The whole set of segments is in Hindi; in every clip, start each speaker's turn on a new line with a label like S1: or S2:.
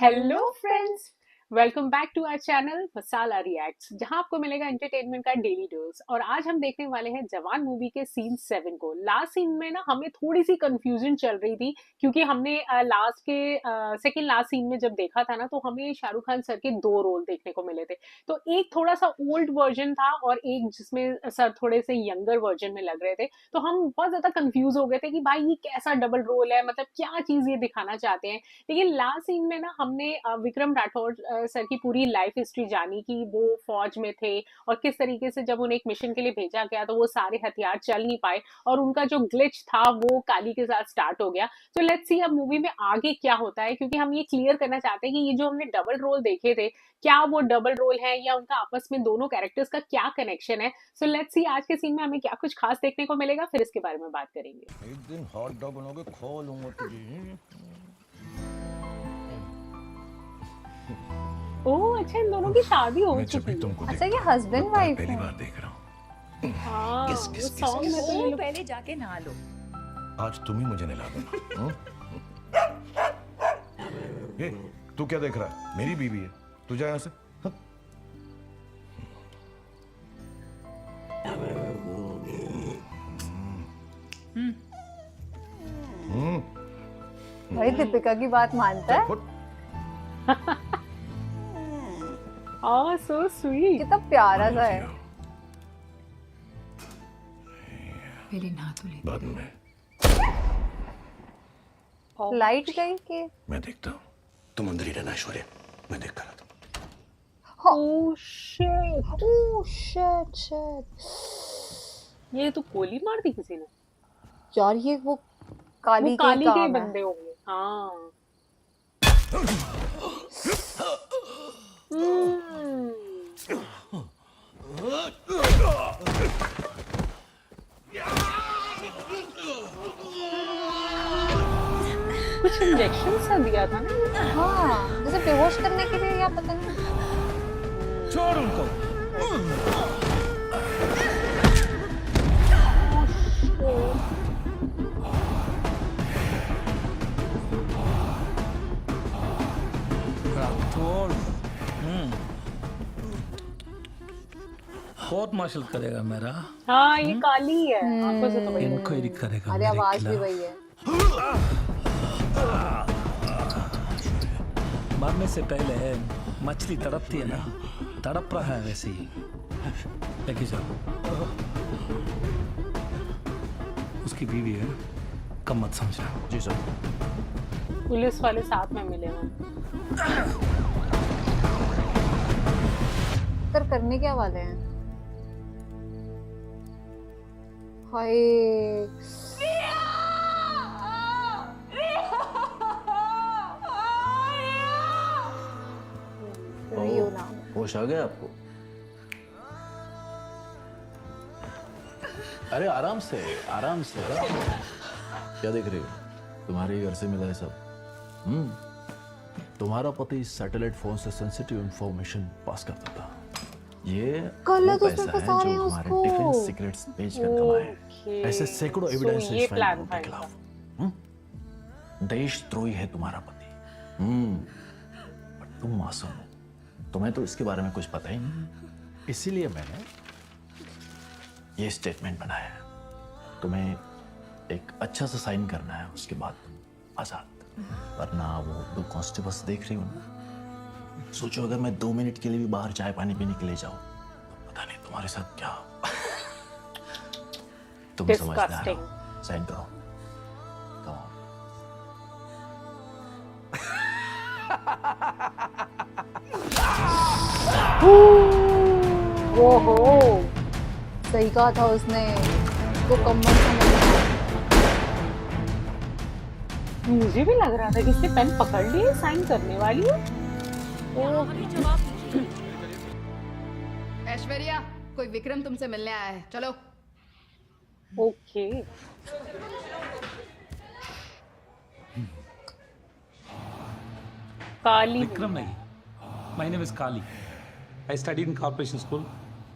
S1: Hello friends, welcome back to our channel Masala Reacts, जहां आपको मिलेगा एंटरटेनमेंट का डेली डोज। और आज हम देखने वाले हैं जवान मूवी के सीन 7 को। लास्ट सीन में ना हमें थोड़ी सी कंफ्यूजन चल रही थी, क्योंकि हमने लास्ट के सेकंड लास्ट सीन में जब देखा था ना, तो हमें शाहरुख खान सर के दो रोल देखने को मिले थे। तो एक थोड़ा सा ओल्ड वर्जन था और एक जिसमें सर थोड़े से यंगर वर्जन में लग रहे थे। तो हम बहुत ज्यादा कंफ्यूज हो गए थे कि भाई ये कैसा डबल रोल है, मतलब क्या चीज ये दिखाना चाहते हैं। लेकिन लास्ट सीन में ना हमने विक्रम राठौर सर की पूरी लाइफ हिस्ट्री जानी कि वो फौज में थे और किस तरीके से जब उन्हें एक मिशन के लिए भेजा गया तो वो सारे हथियार चल नहीं पाए और उनका जो ग्लिच था वो काली के साथ स्टार्ट हो गया। तो लेट्स सी अब मूवी में आगे क्या होता है, क्योंकि हम ये क्लियर करना चाहते हैं कि ये जो हमने डबल रोल देखे थे, क्या वो डबल रोल है या उनका आपस में दोनों कैरेक्टर्स का क्या कनेक्शन है। सो लेट्स सी आज के सीन में हमें क्या कुछ खास देखने को मिलेगा, फिर इसके बारे में बात करेंगे।
S2: एक दिन हॉट डॉग बनोगे, खा लूंगा तुझे।
S1: ओह अच्छा, इन दोनों की शादी हो
S2: मैं जब भी
S1: चुकी है।
S2: तुमको
S3: अच्छा ये हस्बैंड वाइफ
S2: पहली
S3: है।
S2: बार देख रहा हूँ।
S1: हाँ,
S2: किस
S1: वो
S2: किस किस
S1: सॉन्ग में तो ये
S4: ओ,
S1: लोग
S4: पहले जाके नहा लो।
S2: आज तुम ही मुझे नहला दो। ए, तू क्या देख रहा है? मेरी बीवी है, तू जा यहाँ से। हाँ?
S3: भाई दीपिका की बात मानता है।
S2: फुट।
S1: Oh, so sweet.
S3: कितना प्यारा सा है।
S4: पहले नहा तो ले।
S2: बाद में
S1: Oh,
S3: लाइट गई कि
S2: मैं देखता हूँ। तुम अंदर ही रहना ऐश्वर्या, मैं देख कर आता हूँ।
S1: oh shit.
S3: Oh shit shit.
S1: ये तो गोली मार दी किसी ने।
S3: यार ये वो
S1: वो
S3: काली
S1: काली
S3: के
S1: के
S3: काम है।
S1: बंदे होंगे। हाँ। कुछ इंजेक्शन सा दिया था ना।
S3: हाँ जैसे बेहोश करने के लिए या पता नहीं।
S2: छोड़ उनको।
S5: राठौर कोर्ट मार्शल करेगा मेरा।
S1: हाँ, ये काली है। आंखों से तो वही है।
S5: इंक्वायरी करेगा
S3: अरे
S5: मेरे
S3: आवाज भी
S5: खिलाफ।
S3: वही है।
S5: मरने से पहले मछली तड़पती है ना, तड़प रहा है वैसे ही। लेके जाओ। उसकी बीवी है, कम मत समझा।
S2: जी सर।
S1: पुलिस वाले साथ में मिले हुए।
S3: करने क्या वाले हैं? हाय रियो नाम है।
S6: होश आ गया आपको? अरे आराम से आराम से। क्या देख रहे हो? तुम्हारे ही घर से मिला है सब। तुम्हारा पति सैटेलाइट फोन से सेंसिटिव इंफॉर्मेशन पास करता था। ये
S3: कल
S6: वो
S3: तो उसमें
S6: पैसा है
S3: फंसा रहे हैं
S6: जो तुम्हारे
S3: उसको।
S6: डिफेंस सीक्रेट्स बेचकर कमाए।
S1: Okay.
S6: ऐसे सैकड़ों
S1: So
S6: एविडेंस
S1: ये प्लान था
S6: उनके
S1: इनका।
S6: खिलाफ। देशद्रोही है तुम्हारा पति। पर तुम मासूम हो, तुम्हें तो इसके बारे में कुछ पता ही नहीं। इसीलिए मैंने ये स्टेटमेंट बनाया है। तुम्हें एक अच्छा सा साइन करना है, उसके बाद आजाद। वरना वो दो कांस्टेबल्स देख रही हो ना, सोचो अगर मैं 2 मिनट के लिए भी बाहर चाय पानी पीने के लिए जाऊं, तो पता नहीं तुम्हारे साथ क्या हो। तुम समझदार हो।
S1: Disgusting.
S6: साइन करो। Come on.
S1: ओहो,
S3: सही कहा था उसने। तो कम्बल समझ।
S1: मुझे भी लग रहा था कि इसने पेन पकड़ लिए, साइन करने वाली है।
S4: ऐश्वर्या, कोई विक्रम तुमसे मिलने आया है, चलो।
S1: ओके। काली
S5: विक्रम नहीं, my name is Kali. I studied in corporation school,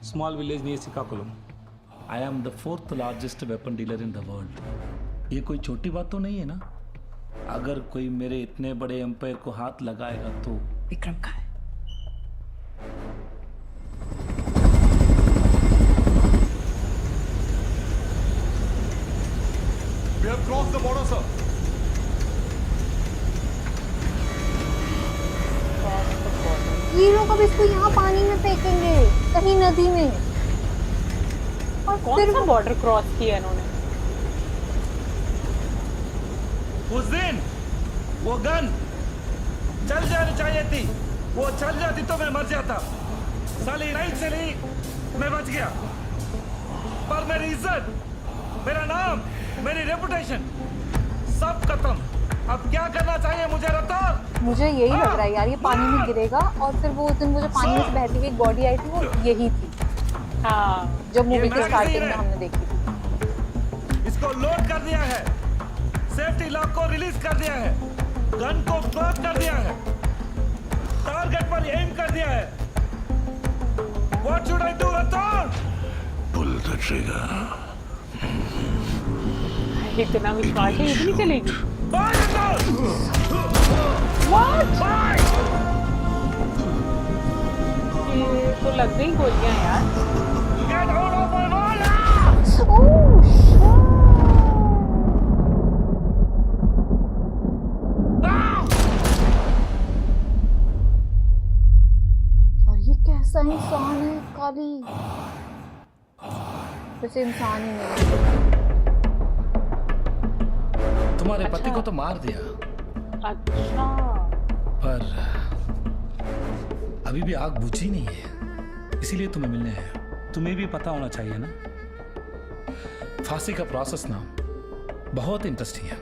S5: small village near Sikakulam. I am the 4th largest weapon dealer in the world. ये कोई छोटी बात तो नहीं है ना? अगर कोई मेरे इतने बड़े एम्पायर को हाथ लगाएगा तो
S4: विक्रम कहाँ है?
S2: We have crossed the border, sir.
S3: ये लोग अब इसको यहाँ पानी में फेंकेंगे, कहीं नदी में। और
S1: कौन
S3: फिर
S1: सा बॉर्डर क्रॉस किया इन्होंने?
S5: उस दिन वो गन चल जानी चाहिए थी, वो चल जाती तो मैं मर जाता। साली नहीं चली, मैं बच गया। पर मेरी इज्जत, मेरा नाम, मेरी रेपुटेशन सब खत्म। अब क्या करना चाहिए मुझे रफ्तार?
S3: मुझे यही लग रहा है यार, ये पानी में गिरेगा। और फिर वो उस दिन मुझे पानी में से बहती हुई एक बॉडी आई थी, वो यही थी
S1: हाँ,
S3: जब मूवी के
S5: मैगजीन
S3: स्टार्टिंग
S5: है।
S3: में हमने देखी थी।
S5: इसको लोड कर दिया है, सेफ्टी लॉक को रिलीज कर दिया है, गन को क्लोज कर दिया है, टारगेट पर एम कर दिया है। What should I do, रफ्तार?
S2: Pull the trigger.
S1: इतना विश्वास है, इतनी चलेगी?
S5: Fire, रफ्तार!
S1: What?
S5: Fire!
S1: ये तो लग गई गोलियां यार।
S5: Get out of my wall!
S3: Oh shit! यार ये कैसा इंसान है काली? वैसे इंसान ही नहीं।
S6: तुम्हारे
S1: अच्छा।
S6: पति को तो मार दिया,
S1: अच्छा,
S6: पर अभी भी आग बुझी नहीं है, इसीलिए तुम्हें मिलने आया।
S5: तुम्हें भी पता होना चाहिए ना।
S6: फांसी का प्रोसेस ना बहुत इंटरेस्टिंग है।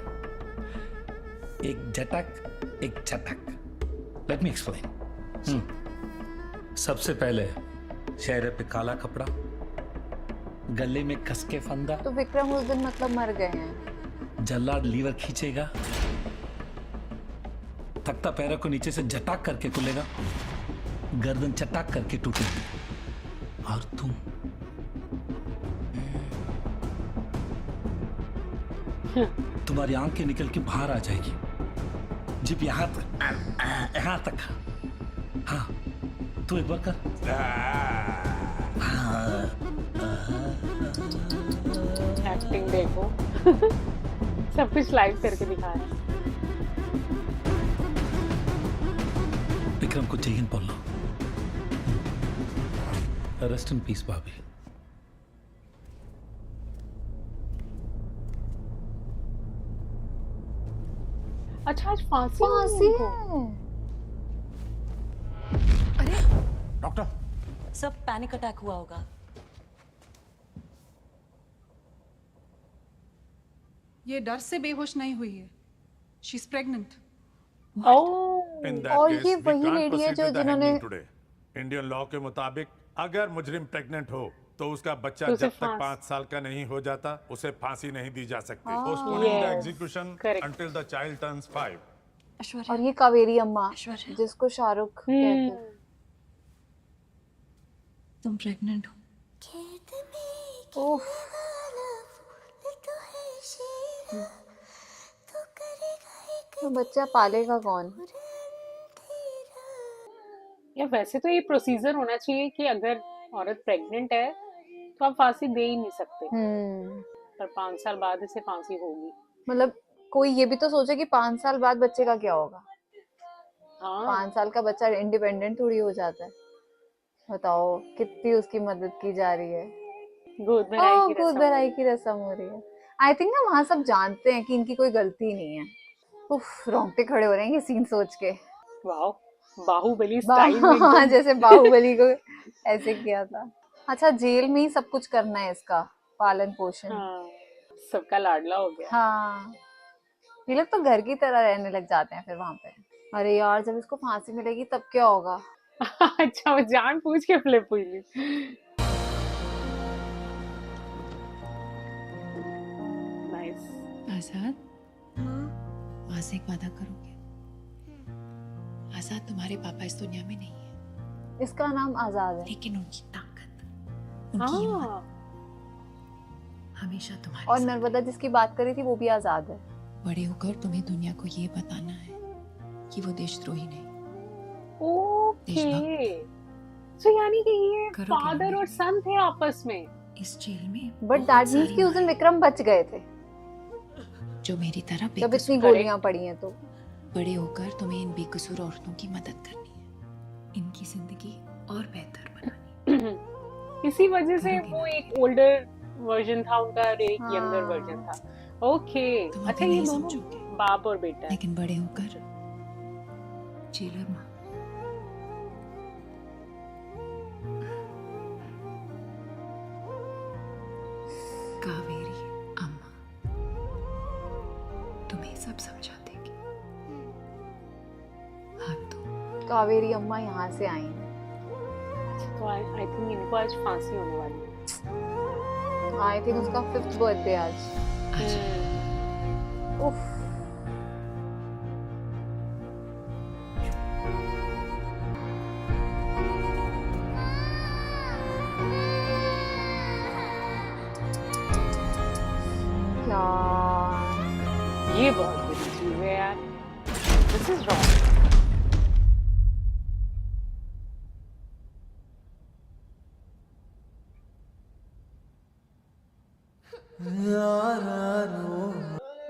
S6: एक झटक, एक झटक। Let me explain.
S5: सबसे पहले चेहरे पे काला कपड़ा, गले में कस के फंदा,
S3: तो विक्रम उस दिन मतलब मर गए हैं।
S6: जल्लाद लीवर खींचेगा,
S5: तख्ता पैरों को नीचे से झटाक करके खुलेगा, गर्दन चटाक करके टूटेगी, और तुम तुम्हारी आंखें निकल के बाहर आ जाएगी। जिप यहाँ तक। हाँ, तू एक बार कर।
S1: एक्टिंग देखो। सब कुछ लाइव करके दिखा रहे हैं।
S5: विक्रम को जय हिंद बोल लो। रेस्ट इन पीस भाभी।
S1: अच्छा, आज फांसी
S3: फांसी
S1: है इनको।
S2: डॉक्टर,
S7: सब पैनिक अटैक हुआ होगा।
S4: ये डर से बेहोश नहीं हुई है। She is pregnant.
S1: Oh,
S8: In that
S3: और
S8: case,
S3: ये
S8: we
S3: वही
S8: can't
S3: लेडी है
S8: proceed
S3: जो
S8: with the
S3: जिन्होंने
S8: hanging today. इंडियन लॉ के मुताबिक अगर मुजरिम प्रेग्नेंट हो तो उसका बच्चा
S1: तो उसे
S8: जब तक
S1: फांस-
S8: 5 साल का नहीं हो जाता उसे फांसी नहीं दी जा सकती।
S3: हाँ।
S8: Postponing the
S1: Yes,
S8: execution
S1: correct.
S8: until the child turns 5.
S3: और
S7: ऐश्वर्या,
S3: ये कावेरी अम्मा
S7: ऐश्वर्या।
S3: जिसको शाहरुख कहते हैं।
S7: तुम प्रेग्नेंट हो।
S3: ओह, तो बच्चा पालेगा कौन?
S1: या वैसे तो ये प्रोसीजर होना चाहिए कि अगर औरत प्रेग्नेंट है तो आप फांसी दे ही नहीं सकते, पर 5 साल बाद इसे फांसी होगी।
S3: मतलब कोई ये भी तो सोचे कि 5 साल बाद बच्चे का क्या होगा।
S1: हाँ,
S3: 5 साल का बच्चा इंडिपेंडेंट थोड़ी हो जाता है। बताओ कितनी उसकी मदद की जा रही है।
S1: गोद भराई की
S3: गोद
S1: रस्म।
S3: भराई की रस्म हो रही है। आई थिंक ना वहाँ सब जानते हैं कि इनकी कोई गलती नहीं है। उफ, रोंगटे खड़े हो रहे हैं ये सीन सोच के।
S1: वाओ, बाहुबली स्टाइल में
S3: हाँ,
S1: एकदम।
S3: जैसे बाहुबली को ऐसे किया था। अच्छा, जेल में ही सब कुछ करना है इसका, पालन पोषण।
S1: हाँ, सबका लाडला हो गया।
S3: हाँ, ये लोग तो घर की तरह रहने लग जाते हैं फिर वहां पे। अरे यार, जब इसको फांसी मिलेगी तब क्या होगा?
S1: अच्छा, वो जान पूछ के फ्लिप हुई थी। नाइस।
S9: आजाद, माँ से एक वादा करोगे? आजाद, तुम्हारे पापा इस दुनिया में नहीं है,
S3: इसका नाम आजाद है।
S9: लेकिन उनकी ताकत, उनकी हिम्मत
S1: हाँ,
S9: हमेशा तुम्हारे
S3: और
S9: साथ
S3: नर्मदा जिसकी बात करी थी वो भी आजाद है।
S9: बड़े होकर तुम्हें दुनिया को ये बताना है कि वो देशद्रोही नहीं।
S1: ओके, तो यानी कि ये
S9: करो क्या
S1: फादर और
S9: मेरे
S1: सन थे आपस में।
S9: इस जेल में
S3: बट
S9: बहुत
S3: दैट मीन्स
S9: सारी
S3: कि उस दिन
S9: माँ
S3: विक्रम बच गए थे
S9: हैं जो मेरी तरह
S3: जब इतनी
S9: बेकसूर।
S3: गोलियां पड़ी हैं तो।
S9: बड़े होकर तुम्हें इन बेकसूर औरतों की मदद करनी है, इनकी जिंदगी और बेहतर बनानी।
S1: इसी वजह से
S9: करोगे
S1: वो
S9: ना?
S1: एक ओल्डर वर्जन था उनका और एक
S3: हाँ।
S1: यंगर वर्जन था। ओके,
S9: तुम
S1: अच्छा
S9: अभी
S1: ये
S9: नहीं
S1: दोनों
S9: समझोगे,
S1: बाप और बेटा है।
S9: लेकिन बड़े होकर जेलर माँ कावेरी अम्मा तुम्हें सब समझा देगी। हाथ दो।
S3: कावेरी अम्मा यहाँ से आई हैं।
S1: तो आई थिंक इनको आज फांसी होने वाली है।
S3: आई थिंक उसका 5th बर्थडे आज। उफ। यार
S1: ये बहुत बुरी चीज है यार, दिस इज रॉन्ग।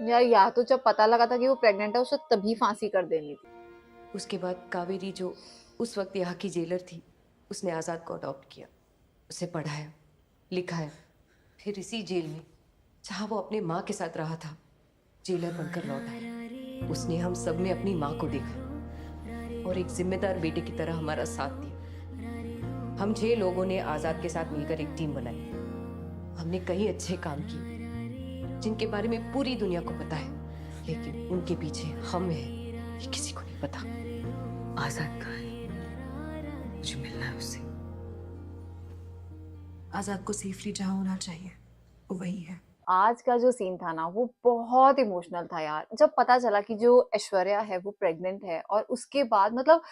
S3: यार, या तो जब पता लगा था कि वो प्रेग्नेंट है उसे तभी फांसी कर देनी थी।
S10: उसके बाद कावेरी जो उस वक्त यहाँ की जेलर थी, उसने आज़ाद को अडॉप्ट किया, उसे पढ़ाया लिखाया, फिर इसी जेल में जहाँ वो अपने माँ के साथ रहा था जेलर बनकर लौट आया। उसने हम सब में अपनी माँ को देखा और एक जिम्मेदार बेटे की तरह हमारा साथ दिया। हम 6 लोगों ने आज़ाद के साथ मिलकर एक टीम बनाई। हमने कई अच्छे काम किए जिनके बारे में पूरी दुनिया को पता है, लेकिन उनके पीछे हम हैं ये किसी को नहीं पता।
S7: आजाद कहाँ है? मुझे मिलना है उससे।
S4: आजाद को सेफली जहाँ होना चाहिए वो वही है।
S3: आज का जो सीन था ना वो बहुत इमोशनल था यार। जब पता चला कि जो ऐश्वर्या है वो प्रेग्नेंट है और उसके बाद मतलब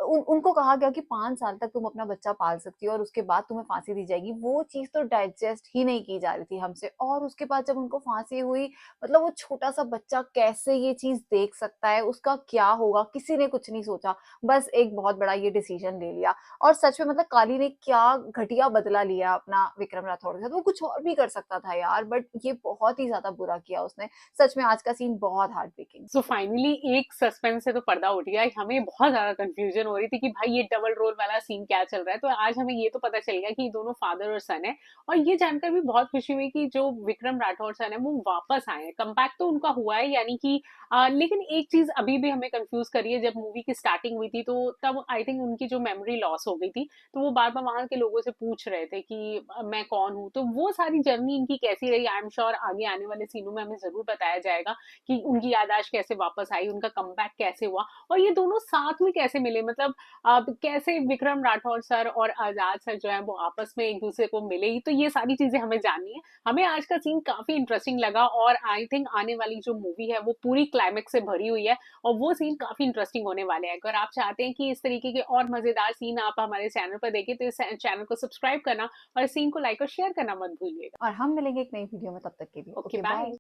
S3: उनको कहा गया कि 5 साल तक तुम अपना बच्चा पाल सकती हो और उसके बाद तुम्हें फांसी दी जाएगी, वो चीज तो डाइजेस्ट ही नहीं की जा रही थी हमसे। और उसके बाद जब उनको फांसी हुई, मतलब वो छोटा सा बच्चा कैसे ये चीज देख सकता है, उसका क्या होगा, किसी ने कुछ नहीं सोचा, बस एक बहुत बड़ा ये डिसीजन ले लिया। और सच में मतलब काली ने क्या घटिया बदला लिया अपना विक्रम राठौर के साथ। वो कुछ और भी कर सकता था यार, बट ये बहुत ही ज्यादा बुरा किया उसने। सच में आज का सीन बहुत हार्ट ब्रेकिंग।
S1: सो फाइनली एक सस्पेंस से तो पर्दा उठ गया। हमें बहुत ज्यादा कंफ्यूजन हो रही थी कि भाई ये डबल रोल वाला सीन क्या चल रहा है। तो आज हमें ये तो पता चल गया कि ये दोनों फादर और सन है। और ये जानकर भी बहुत खुशी हुई कि जो विक्रम राठौर सन है वो वापस आए हैं। कमबैक तो उनका हुआ है, यानी कि लेकिन एक चीज अभी भी हमें कंफ्यूज करी है। जब मूवी की स्टार्टिंग हुई थी तो तब आई थिंक उनकी जो मेमोरी लॉस हो गई थी, तो वो बार बार वहां के लोगों से पूछ रहे थे कि मैं कौन हूँ। तो वो सारी जर्नी इनकी कैसी रही, आई एम श्योर आगे आने वाले सीनों में हमें जरूर बताया जाएगा कि उनकी याददाश्त कैसे वापस आई, उनका कमबैक कैसे हुआ और ये दोनों साथ में कैसे मिले। मतलब अब कैसे विक्रम राठौर सर और आजाद सर जो है वो आपस में एक दूसरे को मिले। तो ये सारी चीजें हमें जाननी है। हमें आज का सीन काफी इंटरेस्टिंग लगा और आई थिंक आने वाली जो मूवी है वो पूरी क्लाइमेक्स से भरी हुई है और वो सीन काफी इंटरेस्टिंग होने वाले हैं। अगर आप चाहते हैं कि इस तरीके के और मजेदार सीन आप हमारे चैनल पर देखें तो इस चैनल को सब्सक्राइब करना और सीन को लाइक और शेयर करना मत भूलिएगा।
S3: और हम मिलेंगे एक नई वीडियो में, तब तक के लिए
S1: ओके बाय।